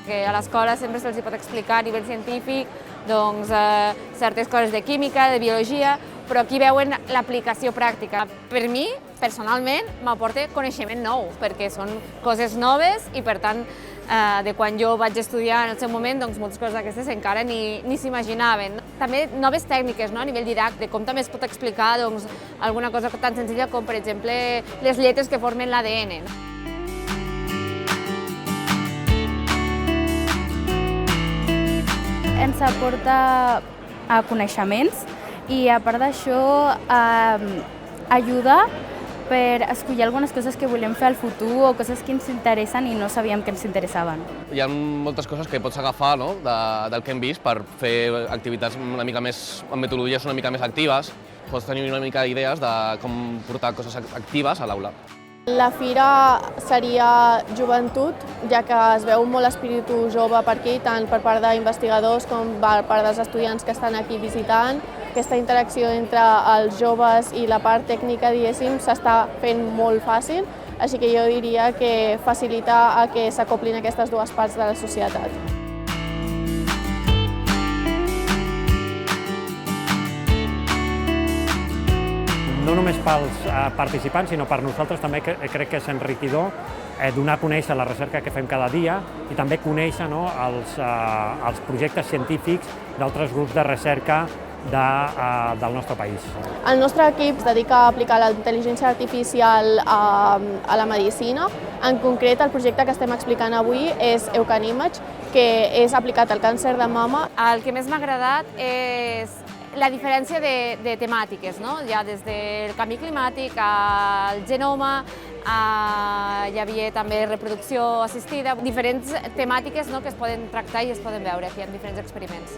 que a l'escola sempre se'ls pot explicar a nivell científic doncs, certes coses de química, de biologia, però aquí veuen l'aplicació pràctica. Per mi, personalment, m'aporta coneixement nou, perquè són coses noves i, per tant, de quan jo vaig estudiar en el seu moment, doncs moltes coses d'aquestes encara ni s'imaginaven. També noves tècniques a nivell didàctic, com també es pot explicar alguna cosa tan senzilla com, per exemple, les lletres que formen l'ADN. Ens aporta coneixements i, a part d'això, ajuda per escollir algunes coses que volem fer al futur o coses que ens interessen i no sabíem que ens interessaven. Hi ha moltes coses que pots agafar del que hem vist per fer activitats una mica més, amb metodologies una mica més actives. Pots tenir una mica d'idees de com portar coses actives a l'aula. La fira seria joventut, ja que es veu molt espíritu jove per aquí, tant per part d'investigadors com per part dels estudiants que estan aquí visitant. Aquesta interacció entre els joves i la part tècnica, diguéssim, s'està fent molt fàcil, així que jo diria que facilita a que s'acoplin aquestes dues parts de la societat. No només pels participants, sinó per nosaltres també crec que és enriquidor donar a conèixer la recerca que fem cada dia i també conèixer els projectes científics d'altres grups de recerca del nostre país. El nostre equip es dedica a aplicar la intel·ligència artificial a la medicina. En concret, el projecte que estem explicant avui és EucanImage, que és aplicat al càncer de mama. El que més m'ha agradat és la diferència de temàtiques, ja des del canvi climàtic al genoma, hi havia també reproducció assistida, diferents temàtiques que es poden tractar i es poden veure aquí en diferents experiments.